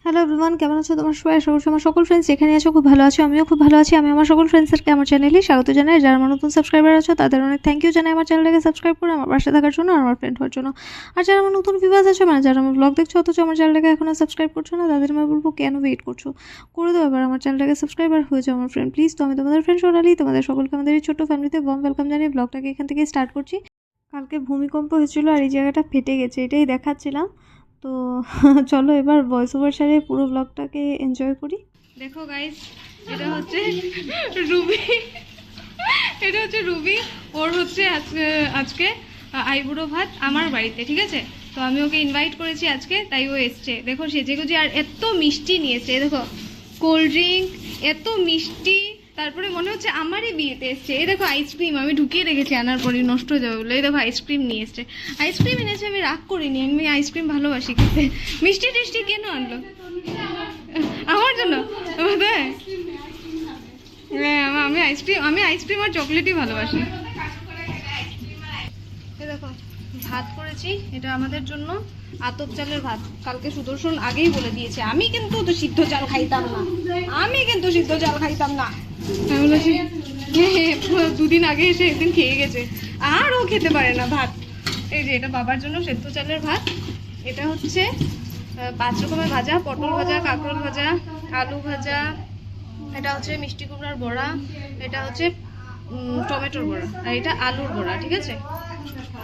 Hello everyone, কেমন আছো তোমরা সবাই? আশা করছি আমার সকল ফ্রেন্ডস যেখানে আছো খুব ভালো আছো। আমিও খুব ভালো আছি। আমি আমার সকল ফ্রেন্ডসদেরকে আমার চ্যানেলে স্বাগত জানাই। যারা আমার নতুন সাবস্ক্রাইবার আছো তাদের অনেক থ্যাংক ইউ জানাই আমার চ্যানেলটাকে সাবস্ক্রাইব করে আমার পাশে থাকার জন্য আর আমার ফ্রেন্ড হওয়ার জন্য। আর যারা আমার নতুন ভিউয়ার্স আছো, মানে যারা আমার ব্লগ দেখছো অথচ আমার চ্যানেলটাকে এখনও সাবস্ক্রাইব করছো না, তাদের আমি বলবো কেন ওয়েট করছো, করে দাও এবার আমার চ্যানেলটাকে সাবস্ক্রাইবার হয়ে যাও আমার ফ্রেন্ড প্লিজ। তো আমি তোমাদের ফ্রেন্ড সোনালি, তোমাদের সকলকে আমাদের এই ছোট্ট ফ্যামিলিতে ওয়ার্ম ওয়েলকাম জানিয়ে ব্লগটাকে এখান থেকে স্টার্ট করছি। কালকে ভূমিকম্প হয়েছিল আর এই জায়গাটা ফেটে গেছে, এটাই দেখাচ্ছিলাম। তো চলো এবার ভয়েস ওভার সারিয়ে পুরো ব্লগটাকে এনজয় করি। দেখো গাইস, এটা হচ্ছে রুবি, এটা হচ্ছে রুবি। ওর হচ্ছে আজকে আইবুড়ো ভাত আমার বাড়িতে, ঠিক আছে? তো আমি ওকে ইনভাইট করেছি আজকে, তাই ও এসছে। দেখো সেজেগুজি, আর এত মিষ্টি নিয়েছে, দেখো কোল্ড ড্রিঙ্ক, এত মিষ্টি। তারপরে মনে হচ্ছে আমারই বিয়েতে এসছে। এই দেখো আইসক্রিম, আমি ঢুকিয়ে রেখেছি, আনার পরে নষ্ট হয়ে যাবে বলে। এই দেখো আইসক্রিম নিয়ে এসছে। আইসক্রিম এনেছে, আমি রাগ করিনি, আমি আইসক্রিম ভালোবাসি খেতে। মিষ্টি টেস্টি কেন আনলো আমার জন্য? হ্যাঁ, আমি আইসক্রিম আর চকলেটই ভালোবাসি। এই দেখো ভাত করেছি, এটা আমাদের জন্য আতপ চালের ভাত। কালকে সুদর্শন আগেই বলে দিয়েছে, আমি কিন্তু সিদ্ধ চাল খাইতাম না, আমি কিন্তু সিদ্ধ চাল খাইতাম না। আমি বলেছি দুদিন আগে এসে একদিন খেয়ে গেছে, আর ও খেতে পারে না ভাত। এই যে এটা বাবার জন্য সেদ্ধ চালের ভাত। এটা হচ্ছে 5 রকমের ভাজা, পটল ভাজা, কাঁকরোল ভাজা, আলু ভাজা, এটা হচ্ছে মিষ্টি কুমড়ার বড়া, এটা হচ্ছে টমেটোর বড়া, আর এটা আলুর বড়া, ঠিক আছে?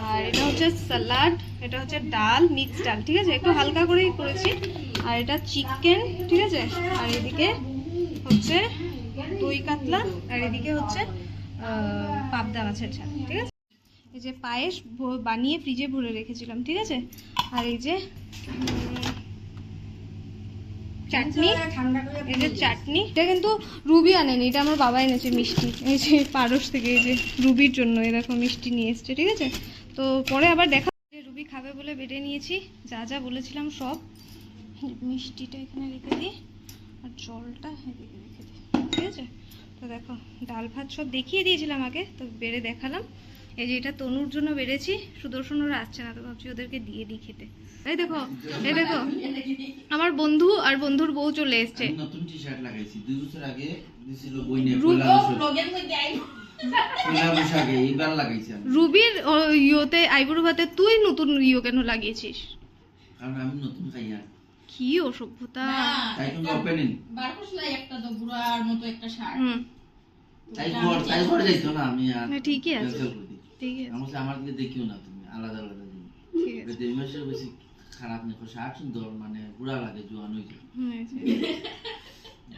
আর এটা হচ্ছে স্যালাড, এটা হচ্ছে ডাল, মিক্স ডাল, ঠিক আছে? একটু হালকা করেই করেছি। আর এটা চিকেন, ঠিক আছে? আর এদিকে হচ্ছে দই কাতলা, আর এদিকে হচ্ছে পাবদা মাছের ঝাল, ঠিক আছে? এই যে পায়েস বানিয়ে ফ্রিজে ভরে রেখেছিলাম, ঠিক আছে? আর এই যে চাটনি, এই যে চাটনি, এটা কিন্তু রুবি আনেনি, এটা আমার বাবা এনেছে মিষ্টি, এই যে পারস থেকে। এই যে রুবির জন্য এই দেখো মিষ্টি নিয়ে এসছে, ঠিক আছে? তো পরে আবার দেখা, যে রুবি খাবে বলে বেটে নিয়েছি যা যা বলেছিলাম সব। মিষ্টিটা এখানে রেখে দিই আর জলটা এদিকে রেখে দিই, ঠিক আছে? তো দেখো ডাল ভাত সব দেখিয়ে দিয়েছিলাম আগে, তো বেড়ে দেখালাম। এই যে এটা তনুর জন্য বেড়েছি, সুদর্শন ওরা আসছে না, তো ভাবছি ওদেরকে দিয়ে দিই খেতে। এই দেখো, এই দেখো আমার বন্ধু আর বন্ধুর বউ চলে এসছে। নতুন টি-শার্ট লাগাইছি 2 বছর আগে দিছিল বইনে পয়লা বৈশাখে, এইবার লাগাইছি আমি। রুবির ইয়োতে আইবুড়ো ভাতে তুই নতুন ইয়ো কেন লাগিয়েছিস? কারণ আমি নতুন খাইয়া। কি অসভ্যতা! তাই তুমি ওপেনিং বারকসলাই একটা তো বুড়ার মতো একটা শার্ট। তাই ঘর যাইতো না, আমি আর ঠিকই আছে, ক্যান্সেল করে দিই। ঠিকই আছে, আমার দিকে দেখিও না তুমি, আলাদা আলাদা দিন। ঠিক আছে। দেড় মাসের বেশি খারাপ নেই, শার্ট সুন্দর, মানে বুড়া লাগে, জোয়ান হয়ে যায়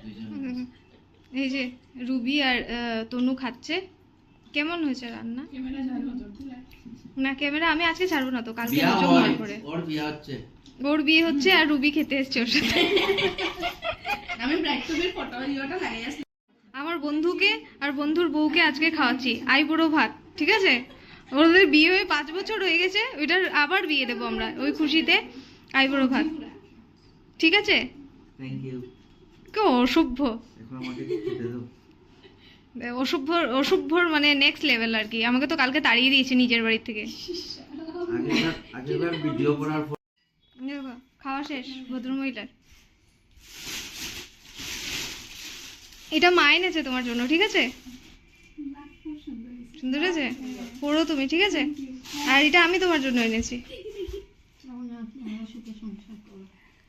দুইজন। এই যে রুবি আর তনু খাচ্ছে। কেমন হয়েছে রান্না? না ক্যামেরা আমি আজকে ছাড়বো না, তো কালকে মনে করে। ওর বিয়ে হচ্ছে, ওর বিয়ে হচ্ছে আর রুবি খেতে এসছে ওর সাথে। আমি ব্রাইডটুবির ফটো ভিডিওটা লাগাই আসি। আমার বন্ধুকে আর বন্ধুর বউকে আজকে খাওয়াচ্ছি আইবুড়ো ভাত, ঠিক আছে? ওদের বিয়ে হয়ে 5 বছর হয়ে গেছে, ওইটার আবার বিয়ে দেবো আমরা ওই খুশিতে। আইবুড়ো ভাত, ঠিক আছে? Thank you. কে অসভ্য, এখন আমাকে খেতে দাও। অসভ্যর মানে নেক্সট লেভেল আর কি। আমাকে তো কালকে তাড়িয়ে দিয়েছে নিজের বাড়ি থেকে। আগেরবার ভিডিও করার পর খাওয়া শেষ ভদ্রমহিলার। এটা মা এনেছে তোমার জন্য, ঠিক আছে? সুন্দর আছে, পড়ো তুমি, ঠিক আছে? আর এটা আমি তোমার জন্য এনেছি।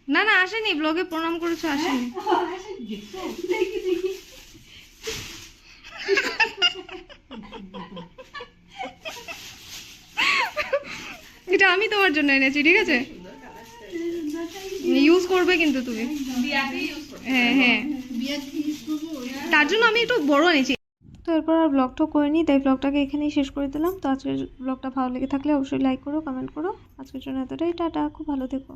না না আসেনি, ব্লগে প্রণাম করেছো, আসেনি। এটা আমি তোমার জন্য এনেছি, ঠিক আছে? ইউজ করবে কিন্তু তুমি। হ্যাঁ হ্যাঁ, তার জন্য আমি একটু বড় এনেছি। তো এরপর আর ব্লগটা করিনি, তাই ব্লগটাকে এখানেই শেষ করে দিলাম। তো আজকের ব্লগটা ভালো লেগে থাকলে অবশ্যই লাইক করো, কমেন্ট করো। আজকের জন্য এতটাই, টাটা, খুব ভালো থেকো।